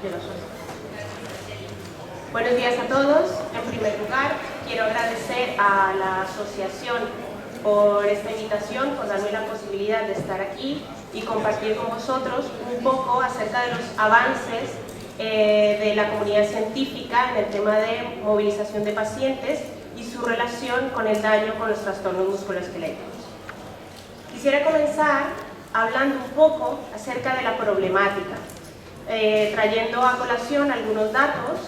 de la sociedad. Buenos días a todos. En primer lugar, quiero agradecer a la asociación por esta invitación, por darme la posibilidad de estar aquí y compartir con vosotros un poco acerca de los avances de la comunidad científica en el tema de movilización de pacientes y su relación con el daño con los trastornos musculoesqueléticos. Quisiera comenzar hablando un poco acerca de la problemática, trayendo a colación algunos datos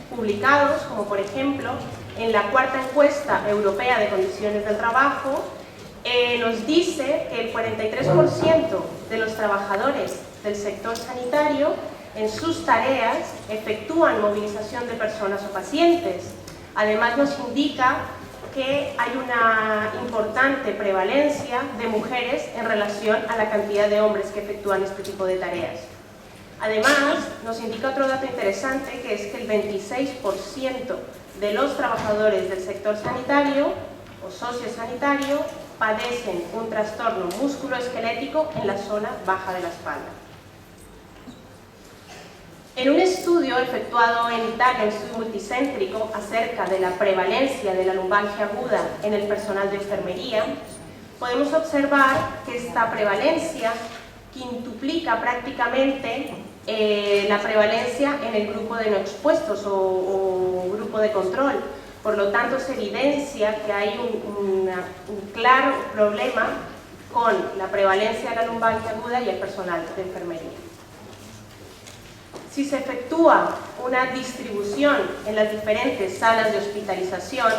publicados, como por ejemplo en la cuarta encuesta europea de condiciones del trabajo, nos dice que el 43% de los trabajadores del sector sanitario en sus tareas efectúan movilización de personas o pacientes. Además nos indica que hay una importante prevalencia de mujeres en relación a la cantidad de hombres que efectúan este tipo de tareas. Además, nos indica otro dato interesante, que es que el 26% de los trabajadores del sector sanitario o sociosanitario padecen un trastorno musculoesquelético en la zona baja de la espalda. En un estudio efectuado en Italia, un estudio multicéntrico acerca de la prevalencia de la lumbalgia aguda en el personal de enfermería, podemos observar que esta prevalencia quintuplica prácticamente la prevalencia en el grupo de no expuestos o grupo de control. Por lo tanto, se evidencia que hay un claro problema con la prevalencia de la lumbalgia aguda y el personal de enfermería. Si se efectúa una distribución en las diferentes salas de hospitalización,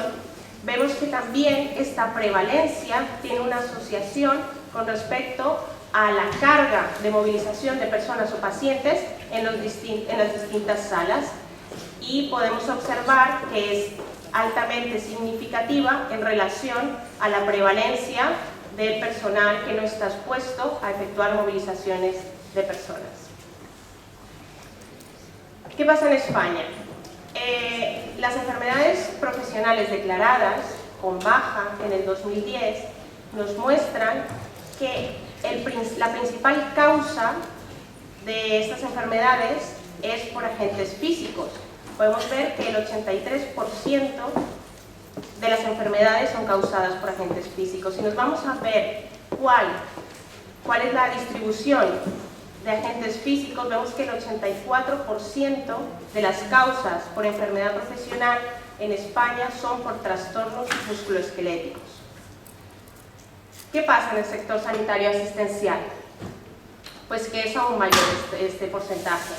vemos que también esta prevalencia tiene una asociación con respecto a la carga de movilización de personas o pacientes en las distintas salas, y podemos observar que es altamente significativa en relación a la prevalencia del personal que no está expuesto a efectuar movilizaciones de personas. ¿Qué pasa en España? Las enfermedades profesionales declaradas con baja en el 2010 nos muestran que la principal causa de estas enfermedades es por agentes físicos. Podemos ver que el 83% de las enfermedades son causadas por agentes físicos. Si nos vamos a ver cuál es la distribución de agentes físicos, vemos que el 84% de las causas por enfermedad profesional en España son por trastornos musculoesqueléticos. ¿Qué pasa en el sector sanitario asistencial? Pues que es aún mayor este porcentaje.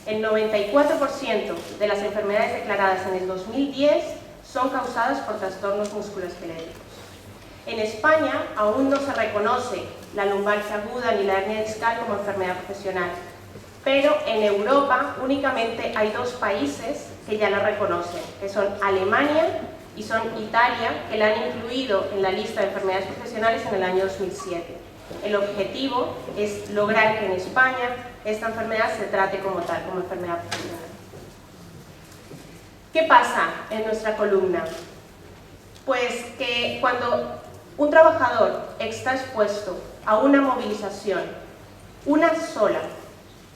El 94% de las enfermedades declaradas en el 2010 son causadas por trastornos musculoesqueléticos. En España aún no se reconoce la lumbalgia aguda ni la hernia discal como enfermedad profesional, pero en Europa únicamente hay dos países que ya la reconocen, que son Alemania y son Italia, que la han incluido en la lista de enfermedades profesionales en el año 2007. El objetivo es lograr que en España esta enfermedad se trate como tal, como enfermedad profesional. ¿Qué pasa en nuestra columna? Pues que cuando un trabajador está expuesto a una movilización, una sola,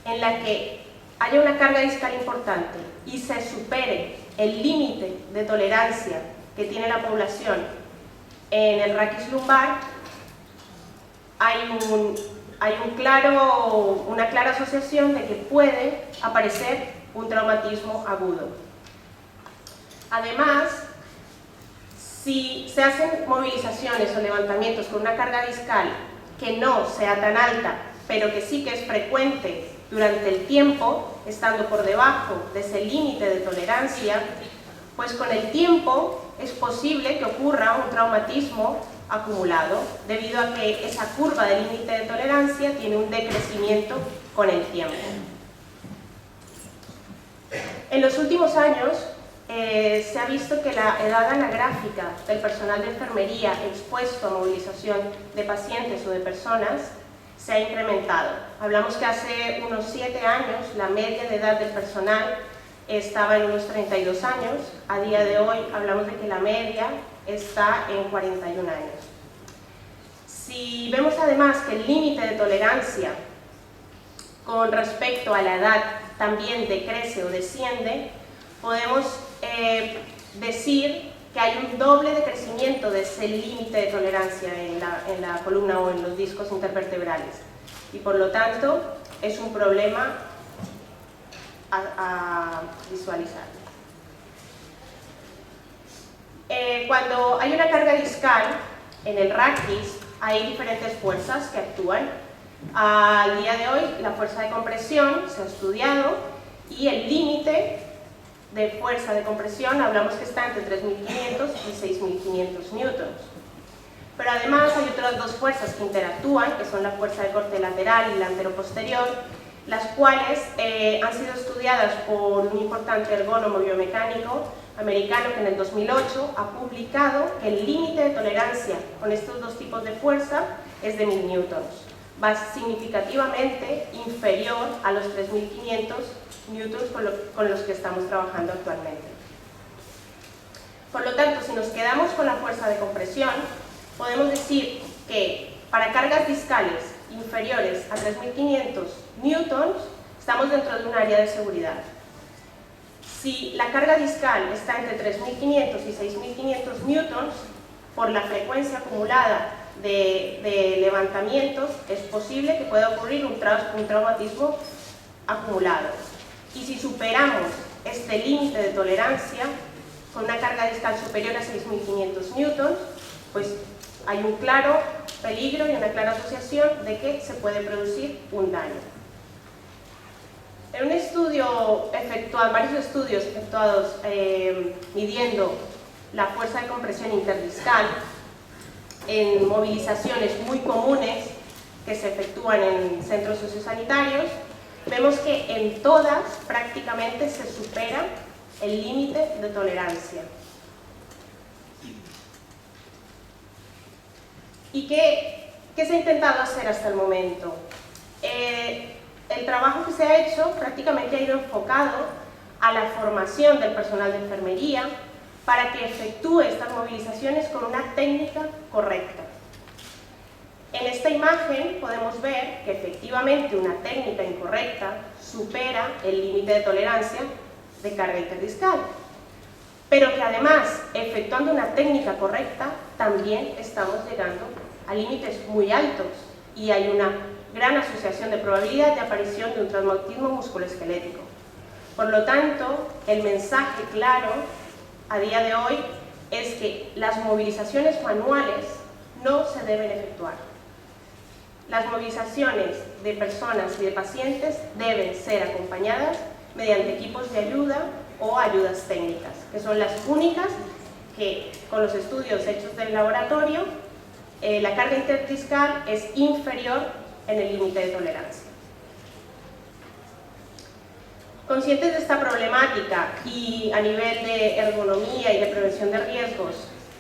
en la que haya una carga discal importante y se supere el límite de tolerancia que tiene la población en el raquis lumbar, hay una clara asociación de que puede aparecer un traumatismo agudo. Además, si se hacen movilizaciones o levantamientos con una carga discal que no sea tan alta, pero que sí que es frecuente durante el tiempo, estando por debajo de ese límite de tolerancia, pues con el tiempo es posible que ocurra un traumatismo acumulado, debido a que esa curva del límite de tolerancia tiene un decrecimiento con el tiempo. En los últimos años se ha visto que la edad anagráfica del personal de enfermería expuesto a movilización de pacientes o de personas se ha incrementado. Hablamos que hace unos 7 años la media de edad del personal estaba en unos 32 años, a día de hoy hablamos de que la media está en 41 años. Si vemos además que el límite de tolerancia con respecto a la edad también decrece o desciende, podemos decir que hay un doble decrecimiento de ese límite de tolerancia en la columna o en los discos intervertebrales. Y por lo tanto, es un problema a visualizar. Cuando hay una carga discal en el raquis, hay diferentes fuerzas que actúan. Al día de hoy, la fuerza de compresión se ha estudiado y el límite de fuerza de compresión hablamos que está entre 3.500 y 6.500 newtons. Pero además hay otras dos fuerzas que interactúan, que son la fuerza de corte lateral y la anteroposterior, las cuales han sido estudiadas por un importante ergónomo biomecánico americano que en el 2008 ha publicado que el límite de tolerancia con estos dos tipos de fuerza es de 1.000 newtons. Va significativamente inferior a los 3.500 newtons con los que estamos trabajando actualmente. Por lo tanto, si nos quedamos con la fuerza de compresión, podemos decir que para cargas discales inferiores a 3.500 newtons, estamos dentro de un área de seguridad. Si la carga discal está entre 3.500 y 6.500 newtons, por la frecuencia acumulada de levantamientos, es posible que pueda ocurrir un traumatismo acumulado. Y si superamos este límite de tolerancia, con una carga discal superior a 6.500 newtons, pues hay un claro peligro y una clara asociación de que se puede producir un daño. En un estudio efectuado, varios estudios efectuados midiendo la fuerza de compresión interdiscal en movilizaciones muy comunes que se efectúan en centros sociosanitarios, vemos que en todas prácticamente se supera el límite de tolerancia. ¿Y qué se ha intentado hacer hasta el momento? El trabajo que se ha hecho prácticamente ha ido enfocado a la formación del personal de enfermería para que efectúe estas movilizaciones con una técnica correcta. En esta imagen podemos ver que efectivamente una técnica incorrecta supera el límite de tolerancia de carga interdiscal, pero que además, efectuando una técnica correcta, también estamos llegando a límites muy altos y hay una gran asociación de probabilidad de aparición de un traumatismo musculoesquelético. Por lo tanto, el mensaje claro a día de hoy es que las movilizaciones manuales no se deben efectuar. Las movilizaciones de personas y de pacientes deben ser acompañadas mediante equipos de ayuda o ayudas técnicas, que son las únicas que, con los estudios hechos del laboratorio, la carga interdiscal es inferior en el límite de tolerancia. Conscientes de esta problemática y a nivel de ergonomía y de prevención de riesgos,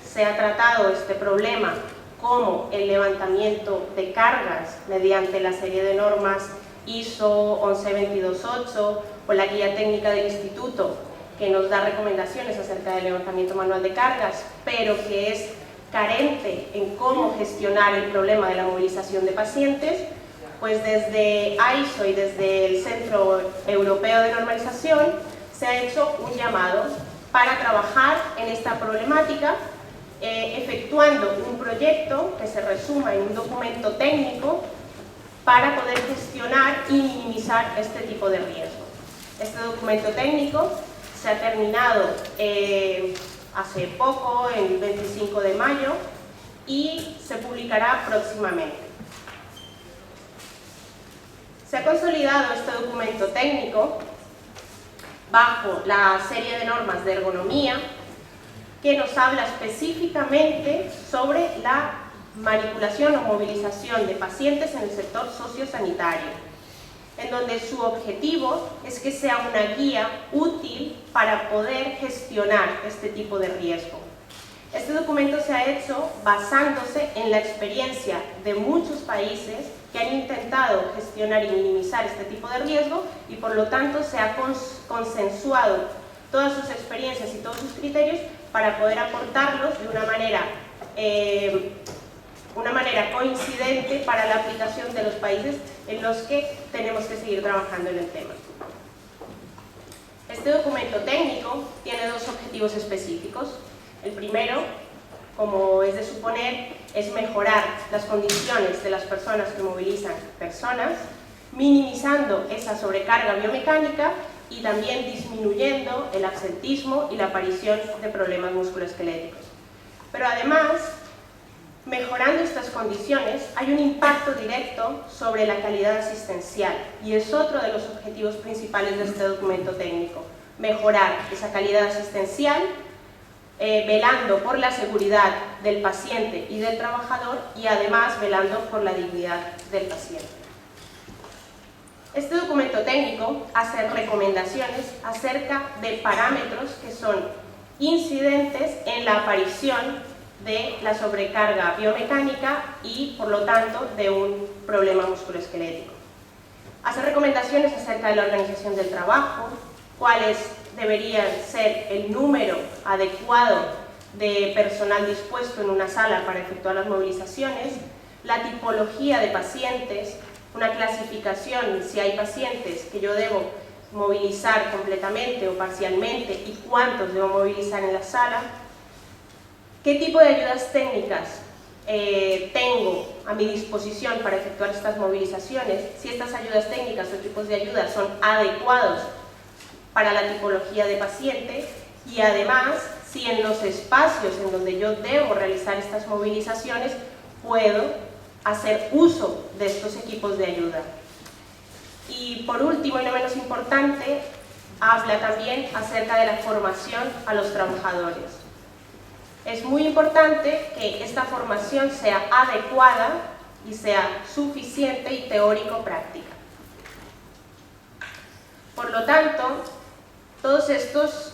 se ha tratado este problema como el levantamiento de cargas mediante la serie de normas ISO 11228 o la guía técnica del instituto, que nos da recomendaciones acerca del levantamiento manual de cargas, pero que es carente en cómo gestionar el problema de la movilización de pacientes. Pues desde ISO y desde el Centro Europeo de Normalización se ha hecho un llamado para trabajar en esta problemática, efectuando un proyecto que se resuma en un documento técnico para poder gestionar y minimizar este tipo de riesgo. Este documento técnico se ha terminado hace poco, el 25 de mayo, y se publicará próximamente. Se ha consolidado este documento técnico bajo la serie de normas de ergonomía que nos habla específicamente sobre la manipulación o movilización de pacientes en el sector sociosanitario, en donde su objetivo es que sea una guía útil para poder gestionar este tipo de riesgo. Este documento se ha hecho basándose en la experiencia de muchos países que han intentado gestionar y minimizar este tipo de riesgo y por lo tanto se ha consensuado todas sus experiencias y todos sus criterios para poder aportarlos de una manera coincidente para la aplicación de los países en los que tenemos que seguir trabajando en el tema. Este documento técnico tiene dos objetivos específicos. El primero, como es de suponer, es mejorar las condiciones de las personas que movilizan personas, minimizando esa sobrecarga biomecánica y también disminuyendo el absentismo y la aparición de problemas musculoesqueléticos. Pero además, mejorando estas condiciones, hay un impacto directo sobre la calidad asistencial y es otro de los objetivos principales de este documento técnico: mejorar esa calidad asistencial, velando por la seguridad del paciente y del trabajador y además velando por la dignidad del paciente. Este documento técnico hace recomendaciones acerca de parámetros que son incidentes en la aparición de la sobrecarga biomecánica y, por lo tanto, de un problema musculoesquelético. Hace recomendaciones acerca de la organización del trabajo, cuáles deberían ser el número adecuado de personal dispuesto en una sala para efectuar las movilizaciones, la tipología de pacientes, una clasificación si hay pacientes que yo debo movilizar completamente o parcialmente y cuántos debo movilizar en la sala, qué tipo de ayudas técnicas tengo a mi disposición para efectuar estas movilizaciones, si estas ayudas técnicas o equipos de ayuda son adecuados para la tipología de paciente y además si en los espacios en donde yo debo realizar estas movilizaciones puedo hacer uso de estos equipos de ayuda. Y por último y no menos importante, habla también acerca de la formación a los trabajadores. Es muy importante que esta formación sea adecuada y sea suficiente y teórico-práctica. Por lo tanto, todos estos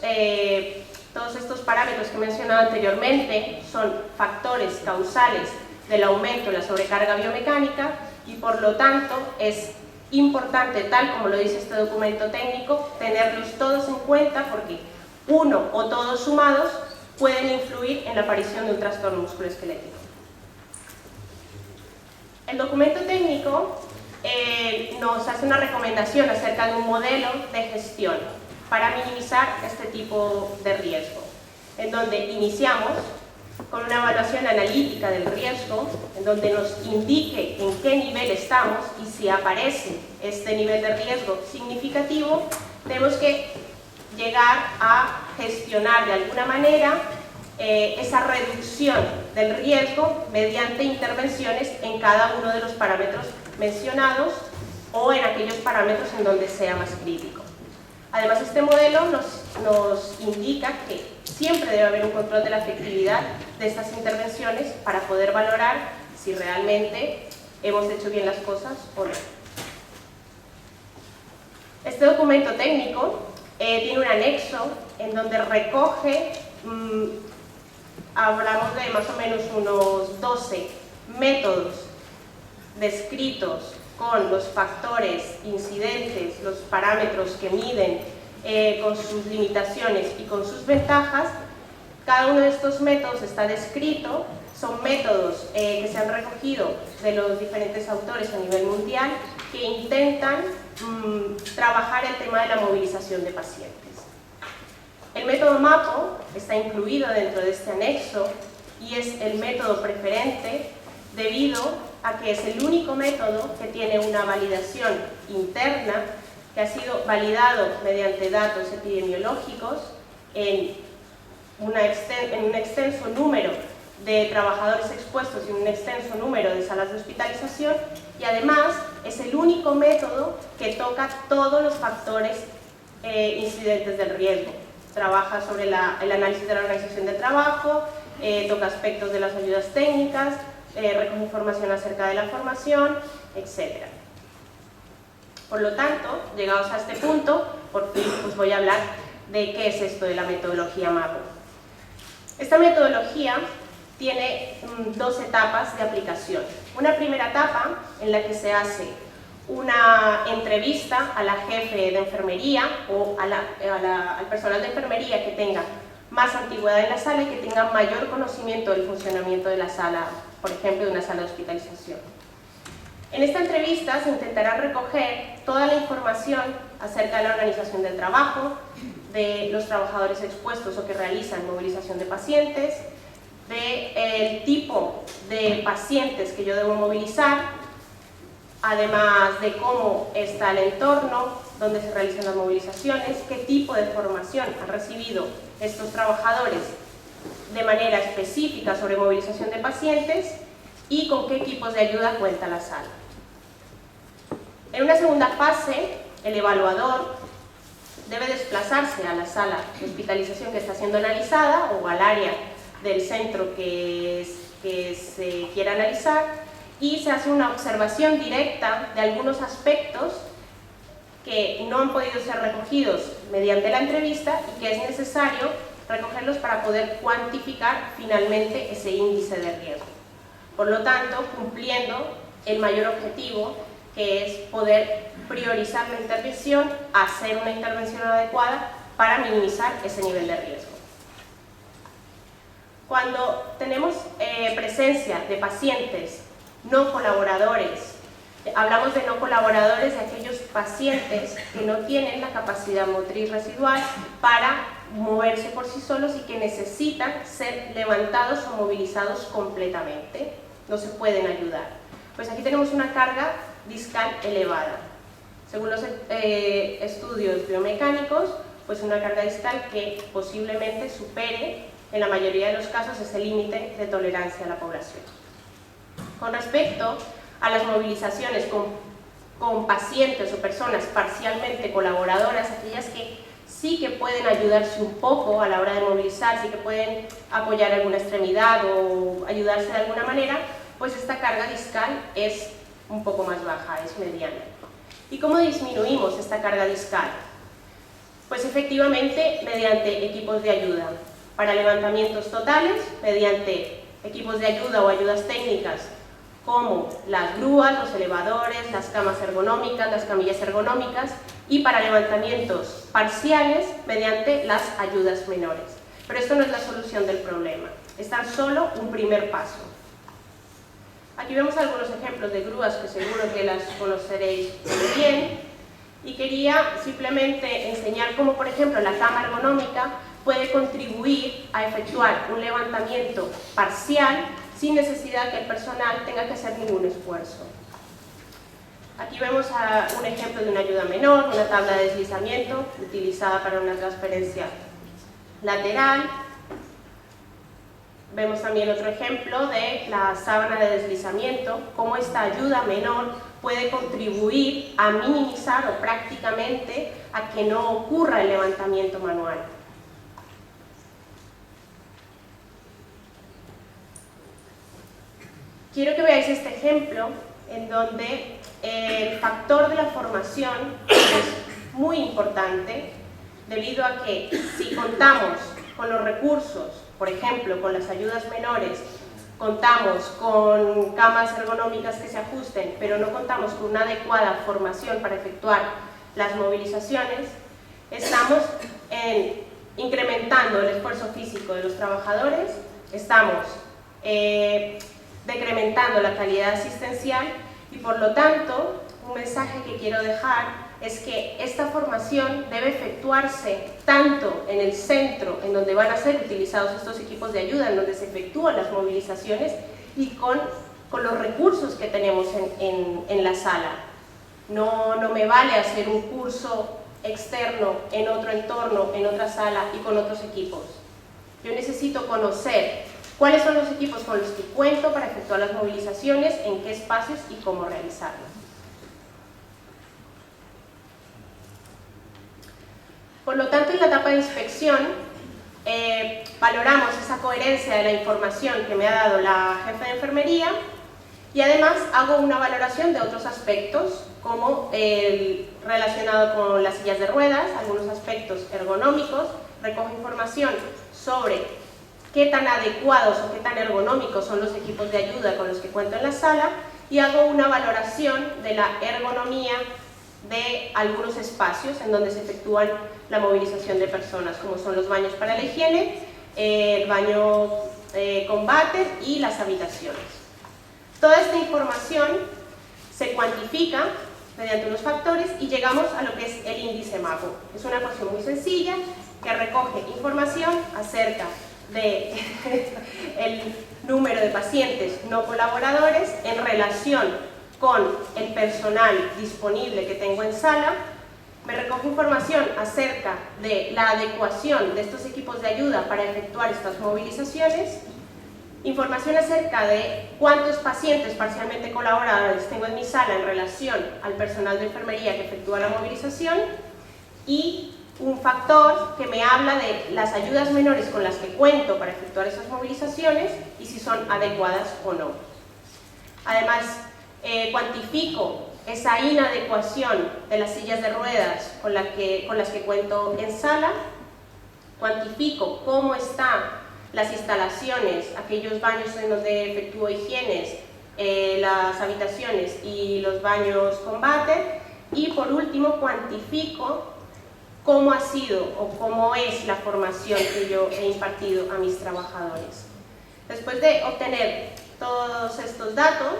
parámetros que he mencionado anteriormente son factores causales del aumento de la sobrecarga biomecánica y por lo tanto es importante, tal como lo dice este documento técnico, tenerlos todos en cuenta porque uno o todos sumados pueden influir en la aparición de un trastorno musculoesquelético. El documento técnico nos hace una recomendación acerca de un modelo de gestión para minimizar este tipo de riesgo, en donde iniciamos con una evaluación analítica del riesgo, en donde nos indique en qué nivel estamos y si aparece este nivel de riesgo significativo, tenemos que llegar a gestionar de alguna manera esa reducción del riesgo mediante intervenciones en cada uno de los parámetros mencionados o en aquellos parámetros en donde sea más crítico. Además, este modelo nos indica que siempre debe haber un control de la efectividad de estas intervenciones para poder valorar si realmente hemos hecho bien las cosas o no. Este documento técnico tiene un anexo en donde recoge, hablamos de más o menos unos 12 métodos descritos con los factores incidentes, los parámetros que miden, con sus limitaciones y con sus ventajas. Cada uno de estos métodos está descrito, son métodos que se han recogido de los diferentes autores a nivel mundial que intentan trabajar el tema de la movilización de pacientes. El método MAPO está incluido dentro de este anexo y es el método preferente debido a que es el único método que tiene una validación interna que ha sido validado mediante datos epidemiológicos en un extenso número de trabajadores expuestos y un extenso número de salas de hospitalización y además es el único método que toca todos los factores incidentes del riesgo. Trabaja sobre el análisis de la organización del trabajo, toca aspectos de las ayudas técnicas, recoge información acerca de la formación, etc. Por lo tanto, llegados a este punto, por fin os voy a hablar de qué es esto de la metodología MAPO. Esta metodología tiene dos etapas de aplicación. Una primera etapa en la que se hace una entrevista a la jefe de enfermería o al personal de enfermería que tenga más antigüedad en la sala y que tenga mayor conocimiento del funcionamiento de la sala, por ejemplo, de una sala de hospitalización. En esta entrevista se intentará recoger toda la información acerca de la organización del trabajo, de los trabajadores expuestos o que realizan movilización de pacientes, del tipo de pacientes que yo debo movilizar, además de cómo está el entorno donde se realizan las movilizaciones, qué tipo de formación han recibido estos trabajadores de manera específica sobre movilización de pacientes y con qué equipos de ayuda cuenta la sala. En una segunda fase, el evaluador debe desplazarse a la sala de hospitalización que está siendo analizada o al área del centro que se quiera analizar y se hace una observación directa de algunos aspectos que no han podido ser recogidos mediante la entrevista y que es necesario recogerlos para poder cuantificar finalmente ese índice de riesgo. Por lo tanto, cumpliendo el mayor objetivo, que es poder priorizar la intervención, hacer una intervención adecuada para minimizar ese nivel de riesgo. Cuando tenemos presencia de pacientes no colaboradores, hablamos de no colaboradores, de aquellos pacientes que no tienen la capacidad motriz residual para moverse por sí solos y que necesitan ser levantados o movilizados completamente, no se pueden ayudar. Pues aquí tenemos una carga discal elevada. Según los estudios biomecánicos, pues una carga discal que posiblemente supere en la mayoría de los casos ese límite de tolerancia a la población. Con respecto a las movilizaciones con pacientes o personas parcialmente colaboradoras, aquellas que sí que pueden ayudarse un poco a la hora de movilizar, sí que pueden apoyar alguna extremidad o ayudarse de alguna manera, pues esta carga discal es un poco más baja, es mediana. ¿Y cómo disminuimos esta carga discal? Pues efectivamente mediante equipos de ayuda. Para levantamientos totales, mediante equipos de ayuda o ayudas técnicas como las grúas, los elevadores, las camas ergonómicas, las camillas ergonómicas, y para levantamientos parciales mediante las ayudas menores. Pero esto no es la solución del problema, es tan solo un primer paso. Aquí vemos algunos ejemplos de grúas que seguro que las conoceréis muy bien, y quería simplemente enseñar cómo, por ejemplo, la cama ergonómica puede contribuir a efectuar un levantamiento parcial sin necesidad que el personal tenga que hacer ningún esfuerzo. Aquí vemos un ejemplo de una ayuda menor, una tabla de deslizamiento utilizada para una transferencia lateral. Vemos también otro ejemplo de la sábana de deslizamiento, cómo esta ayuda menor puede contribuir a minimizar o prácticamente a que no ocurra el levantamiento manual. Quiero que veáis este ejemplo en donde el factor de la formación es muy importante debido a que si contamos con los recursos, por ejemplo, con las ayudas menores, contamos con camas ergonómicas que se ajusten, pero no contamos con una adecuada formación para efectuar las movilizaciones, estamos incrementando el esfuerzo físico de los trabajadores, estamos decrementando la calidad asistencial y, por lo tanto, un mensaje que quiero dejar es que esta formación debe efectuarse tanto en el centro en donde van a ser utilizados estos equipos de ayuda, en donde se efectúan las movilizaciones, y con los recursos que tenemos en la sala. No me vale hacer un curso externo en otro entorno, en otra sala y con otros equipos. Yo necesito conocer cuáles son los equipos con los que cuento para efectuar las movilizaciones, en qué espacios y cómo realizarlas. Por lo tanto, en la etapa de inspección valoramos esa coherencia de la información que me ha dado la jefa de enfermería y además hago una valoración de otros aspectos como el relacionado con las sillas de ruedas, algunos aspectos ergonómicos, recojo información sobre qué tan adecuados o qué tan ergonómicos son los equipos de ayuda con los que cuento en la sala y hago una valoración de la ergonomía de algunos espacios en donde se efectúan la movilización de personas, como son los baños para la higiene, el baño con váter y las habitaciones. Toda esta información se cuantifica mediante unos factores y llegamos a lo que es el índice MAPO. Es una ecuación muy sencilla que recoge información acerca del número de pacientes no colaboradores en relación con el personal disponible que tengo en sala. Me recoge información acerca de la adecuación de estos equipos de ayuda para efectuar estas movilizaciones, información acerca de cuántos pacientes parcialmente colaboradores tengo en mi sala en relación al personal de enfermería que efectúa la movilización, y un factor que me habla de las ayudas menores con las que cuento para efectuar esas movilizaciones y si son adecuadas o no. Además, cuantifico esa inadecuación de las sillas de ruedas con las que cuento en sala, cuantifico cómo están las instalaciones, aquellos baños en donde efectúo higienes, las habitaciones y los baños con váter, y por último cuantifico cómo ha sido o cómo es la formación que yo he impartido a mis trabajadores. Después de obtener todos estos datos,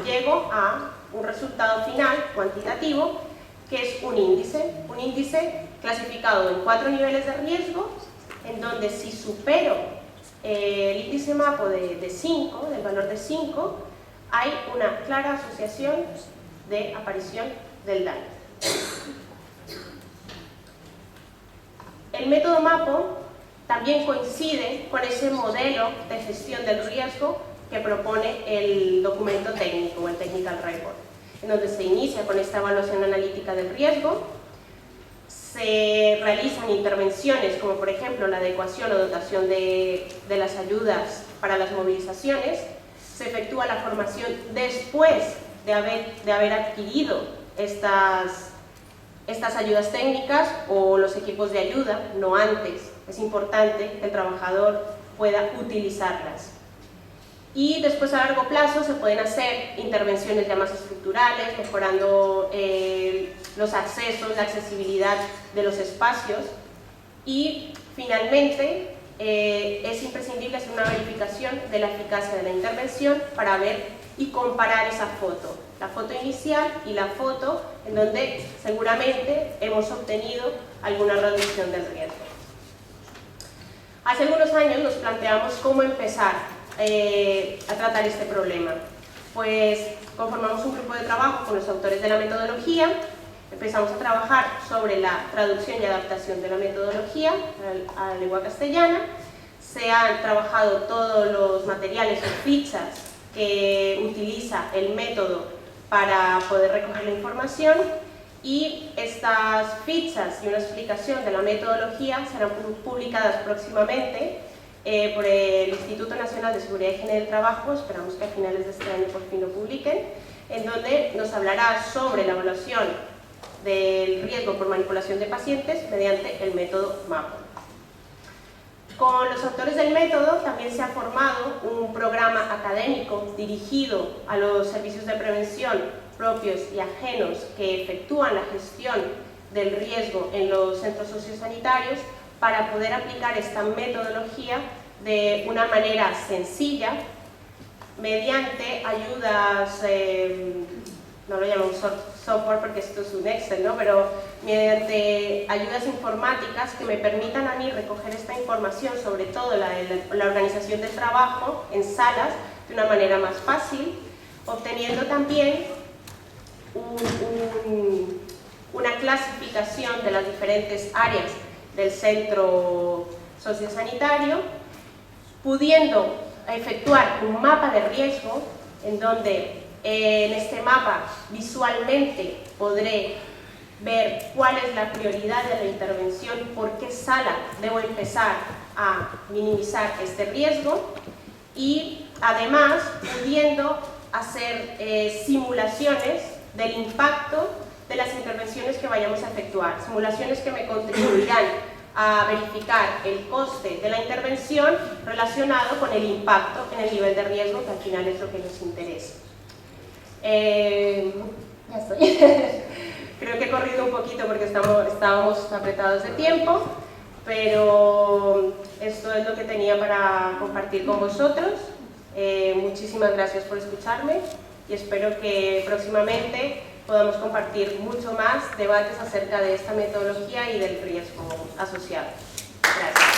llego a un resultado final cuantitativo, que es un índice clasificado en 4 niveles de riesgo, en donde si supero el índice MAPO de 5, del valor de 5, hay una clara asociación de aparición del daño. El método MAPO también coincide con ese modelo de gestión del riesgo que propone el documento técnico o el Technical Report, en donde se inicia con esta evaluación analítica del riesgo, se realizan intervenciones como por ejemplo la adecuación o dotación de las ayudas para las movilizaciones, se efectúa la formación después de haber adquirido estas ayudas técnicas o los equipos de ayuda, no antes. Es importante que el trabajador pueda utilizarlas. Y después a largo plazo se pueden hacer intervenciones ya más estructurales, mejorando los accesos, la accesibilidad de los espacios. Y finalmente es imprescindible hacer una verificación de la eficacia de la intervención para ver y comparar esa foto, la foto inicial y la foto en donde seguramente hemos obtenido alguna reducción del riesgo. Hace algunos años nos planteamos cómo empezar a tratar este problema. Pues conformamos un grupo de trabajo con los autores de la metodología, empezamos a trabajar sobre la traducción y adaptación de la metodología a la lengua castellana. Se han trabajado todos los materiales o fichas que utiliza el método para poder recoger la información, y estas fichas y una explicación de la metodología serán publicadas próximamente por el Instituto Nacional de Seguridad y Higiene del Trabajo. Esperamos que a finales de este año por fin lo publiquen, en donde nos hablará sobre la evaluación del riesgo por manipulación de pacientes mediante el método MAPO. Con los autores del método también se ha formado un programa académico dirigido a los servicios de prevención propios y ajenos que efectúan la gestión del riesgo en los centros sociosanitarios, para poder aplicar esta metodología de una manera sencilla mediante ayudas, no lo llamamos software porque esto es un Excel, ¿no? Pero mediante ayudas informáticas que me permitan a mí recoger esta información, sobre todo la organización del trabajo en salas, de una manera más fácil, obteniendo también una clasificación de las diferentes áreas del centro sociosanitario, pudiendo efectuar un mapa de riesgo en donde en este mapa visualmente podré ver cuál es la prioridad de la intervención, por qué sala debo empezar a minimizar este riesgo, y además pudiendo hacer simulaciones del impacto de las intervenciones que vayamos a efectuar, simulaciones que me contribuirán a verificar el coste de la intervención relacionado con el impacto en el nivel de riesgo, que al final es lo que nos interesa. Ya estoy. Creo que he corrido un poquito porque estábamos apretados de tiempo, pero esto es lo que tenía para compartir con vosotros. Muchísimas gracias por escucharme y espero que próximamente podamos compartir mucho más debates acerca de esta metodología y del riesgo asociado. Gracias.